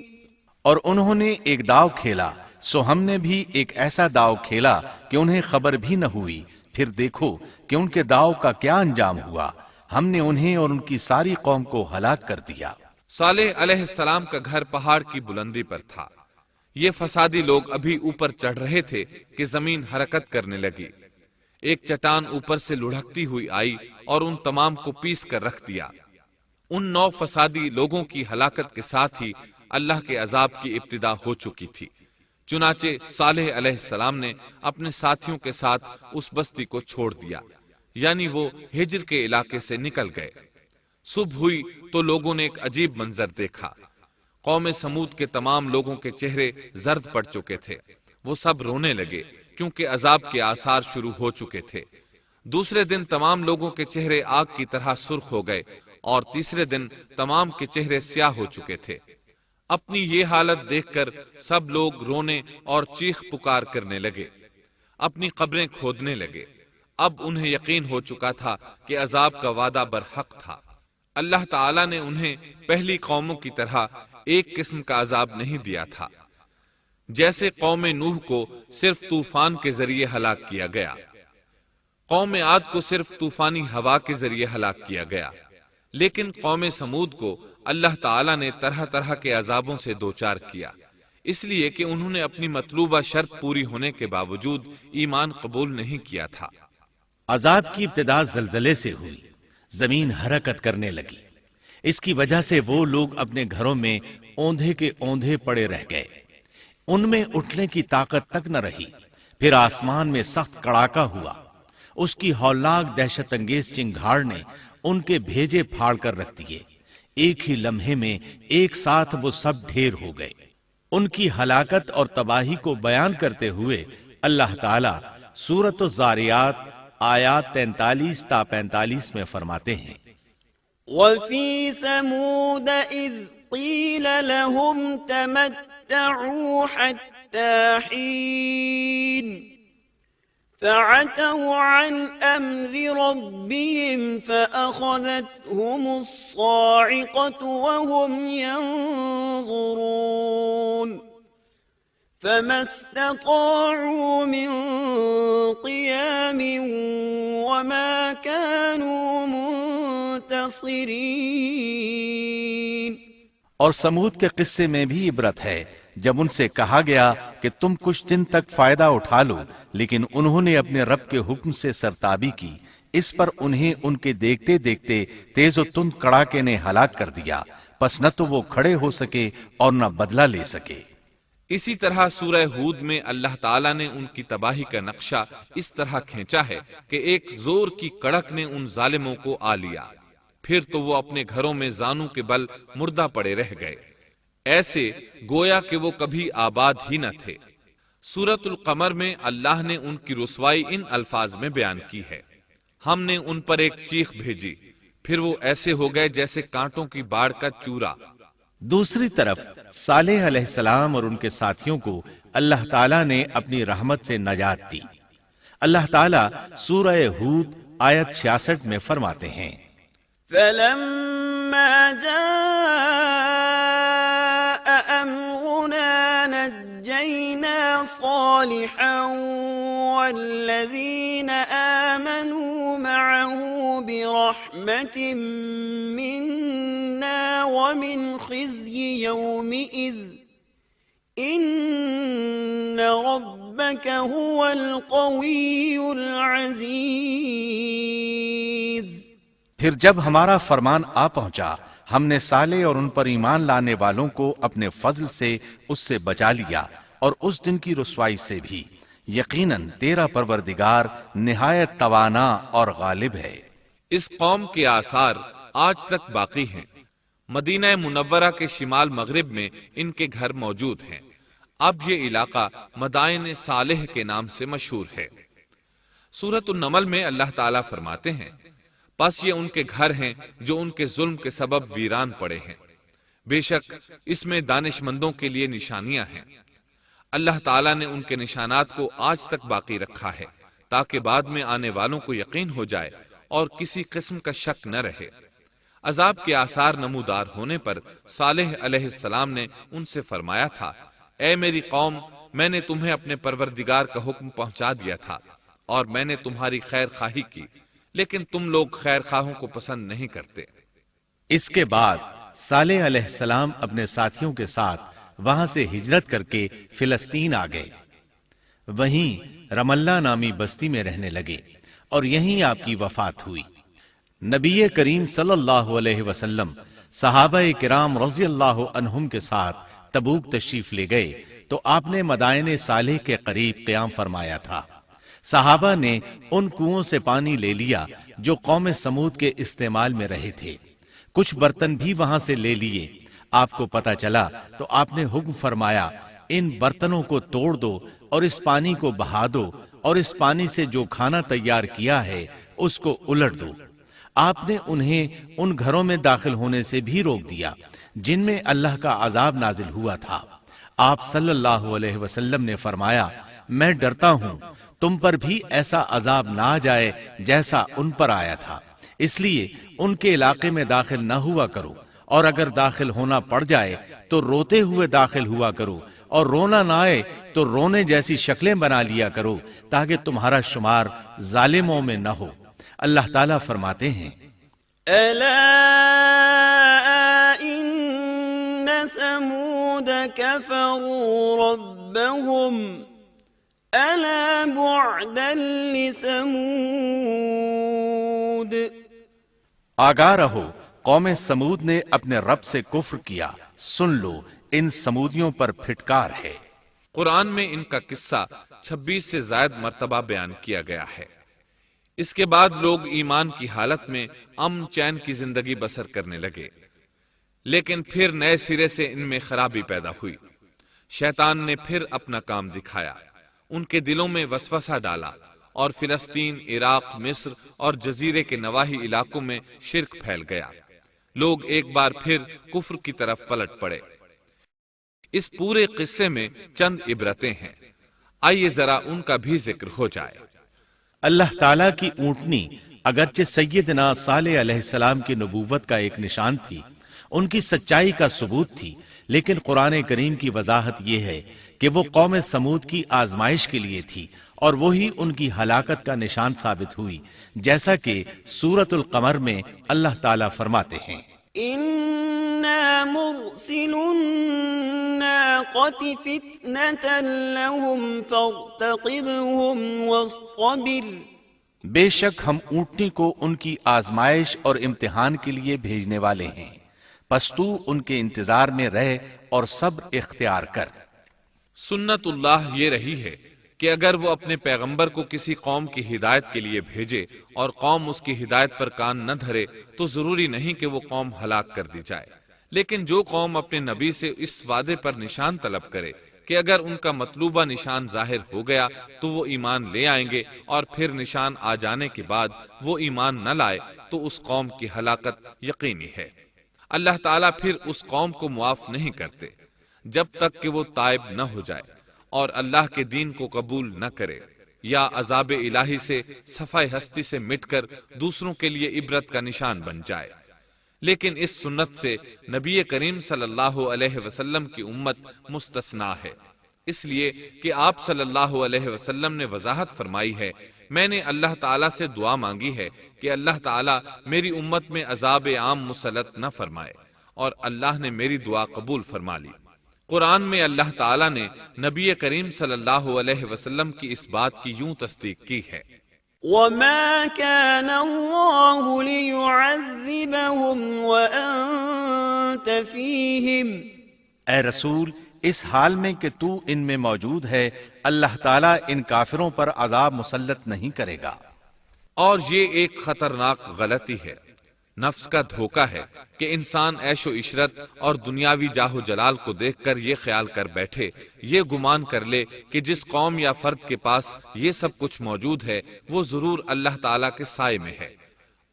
اور انہوں نے ایک داؤ کھیلا، سو ہم نے بھی ایک ایسا داؤ کھیلا کہ انہیں خبر بھی نہ ہوئی۔ پھر دیکھو کہ ان کے داؤ کا کیا انجام ہوا، ہم نے انہیں اور ان کی ساری قوم کو ہلاک کر دیا۔ صالح علیہ السلام کا گھر پہاڑ کی بلندی پر تھا۔ یہ فسادی لوگ ابھی اوپر چڑھ رہے تھے کہ زمین حرکت کرنے لگی۔ ایک چٹان اوپر سے لڑھکتی ہوئی آئی اور ان تمام کو پیس کر رکھ دیا۔ ان 9 فسادی لوگوں کی ہلاکت کے ساتھ ہی اللہ کے عذاب کی ابتدا ہو چکی تھی۔ چنانچہ صالح علیہ السلام نے اپنے ساتھیوں کے ساتھ اس بستی کو چھوڑ دیا، یعنی وہ ہجر کے علاقے سے نکل گئے۔ صبح ہوئی تو لوگوں نے ایک عجیب منظر دیکھا۔ قوم سمود کے تمام لوگوں کے چہرے زرد پڑ چکے تھے۔ وہ سب رونے لگے کیونکہ عذاب کے آثار شروع ہو چکے تھے۔ دوسرے دن تمام لوگوں کے چہرے آگ کی طرح سرخ ہو گئے اور تیسرے دن تمام کے چہرے سیاہ ہو چکے تھے۔ اپنی یہ حالت دیکھ کر سب لوگ رونے اور چیخ پکار کرنے لگے، اپنی قبریں کھودنے لگے۔ اب انہیں یقین ہو چکا تھا کہ عذاب کا وعدہ برحق تھا۔ اللہ تعالیٰ نے انہیں پہلی قوموں کی طرح ایک قسم کا عذاب نہیں دیا تھا، جیسے قوم نوح کو صرف طوفان کے ذریعے ہلاک کیا گیا، قوم عاد کو صرف طوفانی ہوا کے ذریعے ہلاک کیا گیا، لیکن قوم سمود کو اللہ تعالیٰ نے طرح طرح کے عذابوں سے دوچار کیا، اس لیے کہ انہوں نے اپنی مطلوبہ شرط پوری ہونے کے باوجود ایمان قبول نہیں کیا تھا۔ عذاب کی ابتدا زلزلے سے ہوئی، زمین حرکت کرنے لگی۔ اس کی وجہ سے وہ لوگ اپنے گھروں میں اوندھے کے اوندھے پڑے رہ گئے، ان میں اٹھنے کی طاقت تک نہ رہی۔ پھر آسمان میں سخت کڑاکا ہوا، اس کی ہولناک دہشت انگیز چنگھاڑ نے ان کے بھیجے پھاڑ کر رکھ دیے۔ ایک ہی لمحے میں ایک ساتھ وہ سب ڈھیر ہو گئے۔ ان کی ہلاکت اور تباہی کو بیان کرتے ہوئے اللہ تعالی سورۃ الذاریات آیات 43 تا 45 میں فرماتے ہیں، وَفِي ثَمُودَ إِذْ قِيلَ لَهُمْ تَمَتَّعُوا حَتَّى حِينٍ فَعَتَوْا عَنْ أَمْرِ رَبِّهِمْ فَأَخَذَتْهُمُ الصَّاعِقَةُ وَهُمْ يَنظُرُونَ فَمَا اسْتَطَاعُوا مِنْ قِيَامٍ وَمَا كَانُوا منتصرین۔ اور سمود کے قصے میں بھی عبرت ہے، جب ان سے کہا گیا کہ تم کچھ دن تک فائدہ اٹھا لو، لیکن انہوں نے اپنے رب کے حکم سے سرتابی کی، اس پر انہیں ان کے دیکھتے دیکھتے تیز و تند کڑاکے نے ہلاک کر دیا، پس نہ تو وہ کھڑے ہو سکے اور نہ بدلہ لے سکے۔ اسی طرح سورہ ہود میں اللہ تعالیٰ نے ان کی تباہی کا نقشہ اس طرح کھینچا ہے کہ ایک زور کی کڑک نے ان ظالموں کو آ لیا، پھر تو وہ اپنے گھروں میں زانو کے بل مردہ پڑے رہ گئے، ایسے گویا کہ وہ کبھی آباد ہی نہ تھے۔ سورۃ القمر میں اللہ نے ان کی رسوائی ان الفاظ میں بیان کی ہے، ہم نے ان پر ایک چیخ بھیجی، پھر وہ ایسے ہو گئے جیسے کانٹوں کی باڑ کا چورا۔ دوسری طرف صالح علیہ السلام اور ان کے ساتھیوں کو اللہ تعالیٰ نے اپنی رحمت سے نجات دی۔ اللہ تعالیٰ سورہ ہود آیت 66 میں فرماتے ہیں، فَلَمَّا جَاءَ أَمْرُنَا نَجَّيْنَا صَالِحًا وَالَّذِينَ آمَنُوا مَعَهُ بِرَحْمَةٍ مِنَّا وَمِنْ خِزْيِ يَوْمِئِذٍ إِنَّ رَبَّكَ هُوَ الْقَوِيُّ الْعَزِيزُ۔ پھر جب ہمارا فرمان آ پہنچا، ہم نے صالح اور ان پر ایمان لانے والوں کو اپنے فضل سے اس سے بچا لیا اور اس دن کی رسوائی سے بھی۔ یقیناً تیرا پروردگار نہایت توانا اور غالب ہے۔ اس قوم کے آثار آج تک باقی ہیں۔ مدینہ منورہ کے شمال مغرب میں ان کے گھر موجود ہیں۔ اب یہ علاقہ مدائن صالح کے نام سے مشہور ہے۔ سورۃ النمل میں اللہ تعالیٰ فرماتے ہیں، پس یہ ان کے گھر ہیں جو ان کے ظلم کے سبب ویران پڑے ہیں، بے شک اس میں دانش مندوں کے لیے نشانیاں ہیں۔ اللہ تعالیٰ نے ان کے نشانات کو آج تک باقی رکھا ہے تاکہ بعد میں آنے والوں کو یقین ہو جائے اور کسی قسم کا شک نہ رہے۔ عذاب کے آثار نمودار ہونے پر صالح علیہ السلام نے ان سے فرمایا تھا، اے میری قوم، میں نے تمہیں اپنے پروردگار کا حکم پہنچا دیا تھا اور میں نے تمہاری خیر خواہی کی، لیکن تم لوگ خیر خواہوں کو پسند نہیں کرتے۔ اس کے بعد صالح علیہ السلام اپنے ساتھیوں کے ساتھ وہاں سے ہجرت کر کے فلسطین آ گئے، وہیں رملہ نامی بستی میں رہنے لگے اور یہیں آپ کی وفات ہوئی۔ نبی کریم صلی اللہ علیہ وسلم صحابہ کرام رضی اللہ عنہم کے ساتھ تبوک تشریف لے گئے تو آپ نے مدائن صالح کے قریب قیام فرمایا تھا۔ صحابہ نے ان کنووں سے پانی لے لیا جو قوم سمود کے استعمال میں رہے تھے، کچھ برتن بھی وہاں سے لے لیے۔ آپ کو پتہ چلا تو آپ نے حکم فرمایا ان برتنوں کو توڑ دو اور اس پانی کو بہا دو اور اس پانی سے جو کھانا تیار کیا ہے اس کو الٹ دو۔ آپ نے انہیں ان گھروں میں داخل ہونے سے بھی روک دیا جن میں اللہ کا عذاب نازل ہوا تھا۔ آپ صلی اللہ علیہ وسلم نے فرمایا، میں ڈرتا ہوں تم پر بھی ایسا عذاب نہ آ جائے جیسا ان پر آیا تھا، اس لیے ان کے علاقے میں داخل نہ ہوا کرو، اور اگر داخل ہونا پڑ جائے تو روتے ہوئے داخل ہوا کرو، اور رونا نہ آئے تو رونے جیسی شکلیں بنا لیا کرو تاکہ تمہارا شمار ظالموں میں نہ ہو۔ اللہ تعالیٰ فرماتے ہیں، ألا إن ثمود كفروا ربهم ألا بعدا لثمود۔ آگاہ رہو، قوم سمود نے اپنے رب سے کفر کیا، سن لو ان سمودیوں پر پھٹکار ہے۔ قرآن میں ان کا قصہ 26 سے زائد مرتبہ بیان کیا گیا ہے۔ اس کے بعد لوگ ایمان کی حالت میں امن چین کی زندگی بسر کرنے لگے، لیکن پھر نئے سرے سے ان میں خرابی پیدا ہوئی۔ شیطان نے پھر اپنا کام دکھایا، ان کے دلوں میں وسوسہ ڈالا اور فلسطین، عراق، مصر اور جزیرے کے نواحی علاقوں میں شرک پھیل گیا۔ لوگ ایک بار پھر کفر کی طرف پلٹ پڑے۔ اس پورے قصے میں چند عبرتیں ہیں، آئیے ذرا ان کا بھی ذکر ہو جائے۔ اللہ تعالیٰ کی اونٹنی اگرچہ سیدنا صالح علیہ السلام کی نبوت کا ایک نشان تھی، ان کی سچائی کا ثبوت تھی، لیکن قرآن کریم کی وضاحت یہ ہے کہ وہ قوم سمود کی آزمائش کے لیے تھی اور وہی ان کی ہلاکت کا نشان ثابت ہوئی، جیسا کہ سورۃ القمر میں اللہ تعالیٰ فرماتے ہیں، إنا مرسل الناقة فتنة لهم فارتقبهم واصطبر۔ بے شک ہم اونٹنی کو ان کی آزمائش اور امتحان کے لیے بھیجنے والے ہیں، پس تو ان کے انتظار میں رہ اور صبر اختیار کر۔ سنت اللہ یہ رہی ہے کہ اگر وہ اپنے پیغمبر کو کسی قوم کی ہدایت کے لیے بھیجے اور قوم اس کی ہدایت پر کان نہ دھرے تو ضروری نہیں کہ وہ قوم ہلاک کر دی جائے، لیکن جو قوم اپنے نبی سے اس وعدے پر نشان طلب کرے کہ اگر ان کا مطلوبہ نشان ظاہر ہو گیا تو وہ ایمان لے آئیں گے، اور پھر نشان آ جانے کے بعد وہ ایمان نہ لائے تو اس قوم کی ہلاکت یقینی ہے۔ اللہ تعالیٰ پھر اس قوم کو معاف نہیں کرتے جب تک کہ وہ تائب نہ ہو جائے اور اللہ کے دین کو قبول نہ کرے، یا عذاب الہی سے صفحہ ہستی سے مٹ کر دوسروں کے لیے عبرت کا نشان بن جائے۔ لیکن اس سنت سے نبی کریم صلی اللہ علیہ وسلم کی امت مستثنا ہے، اس لیے کہ آپ صلی اللہ علیہ وسلم نے وضاحت فرمائی ہے، میں نے اللہ تعالیٰ سے دعا مانگی ہے کہ اللہ تعالیٰ میری امت میں عذاب عام مسلط نہ فرمائے، اور اللہ نے میری دعا قبول فرما لی۔ قرآن میں اللہ تعالیٰ نے نبی کریم صلی اللہ علیہ وسلم کی اس بات کی یوں تصدیق کی ہے، وَمَا كَانَ اللَّهُ لِيُعَذِّبَهُمْ وَأَنْتَ فِيهِمْ۔ اے رسول، اس حال میں کہ تو ان میں موجود ہے، اللہ تعالیٰ ان کافروں پر عذاب مسلط نہیں کرے گا۔ اور یہ ایک خطرناک غلطی ہے، نفس کا دھوکہ ہے کہ انسان عیش و عشرت اور دنیاوی جاہ و جلال کو دیکھ کر یہ خیال کر بیٹھے، یہ گمان کر لے کہ جس قوم یا فرد کے پاس یہ سب کچھ موجود ہے وہ ضرور اللہ تعالیٰ کے سائے میں ہے،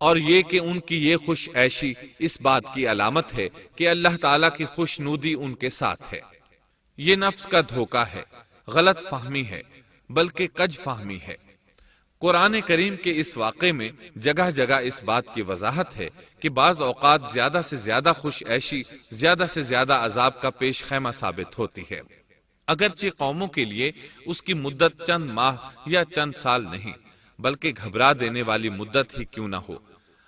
اور یہ کہ ان کی یہ خوش عیشی اس بات کی علامت ہے کہ اللہ تعالیٰ کی خوش نودی ان کے ساتھ ہے۔ یہ نفس کا دھوکہ ہے، غلط فہمی ہے، بلکہ کج فہمی ہے۔ قرآن کریم کے اس واقعے میں جگہ جگہ اس بات کی وضاحت ہے کہ بعض اوقات زیادہ سے زیادہ خوش عیشی زیادہ سے زیادہ عذاب کا پیش خیمہ ثابت ہوتی ہے، اگرچہ قوموں کے لیے اس کی مدت چند ماہ یا چند سال نہیں بلکہ گھبرا دینے والی مدت ہی کیوں نہ ہو،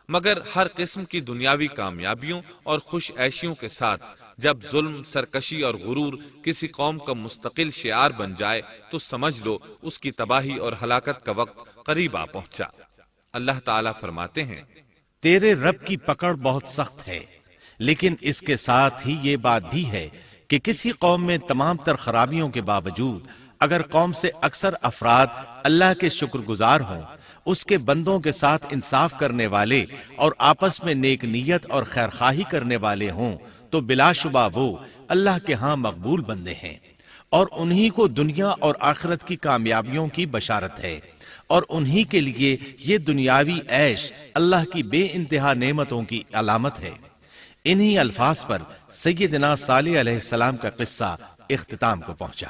مگر ہر قسم کی دنیاوی کامیابیوں اور خوش عیشیوں کے ساتھ جب ظلم، سرکشی اور غرور کسی قوم کا مستقل شعار بن جائے تو سمجھ لو اس کی تباہی اور ہلاکت کا وقت قریب آ پہنچا۔ اللہ تعالیٰ فرماتے ہیں، تیرے رب کی پکڑ بہت سخت ہے، لیکن اس کے ساتھ ہی یہ بات بھی ہے کہ کسی قوم میں تمام تر خرابیوں کے باوجود اگر قوم سے اکثر افراد اللہ کے شکر گزار ہوں، اس کے بندوں کے ساتھ انصاف کرنے والے اور آپس میں نیک نیت اور خیر خواہی کرنے والے ہوں، تو بلا شبہ وہ اللہ کے ہاں مقبول بندے ہیں، اور انہی کو دنیا اور آخرت کی کامیابیوں کی بشارت ہے، اور انہی کے لیے یہ دنیاوی عیش اللہ کی بے انتہا نعمتوں کی علامت ہے۔ انہی الفاظ پر سیدنا صالح علیہ السلام کا قصہ اختتام کو پہنچا۔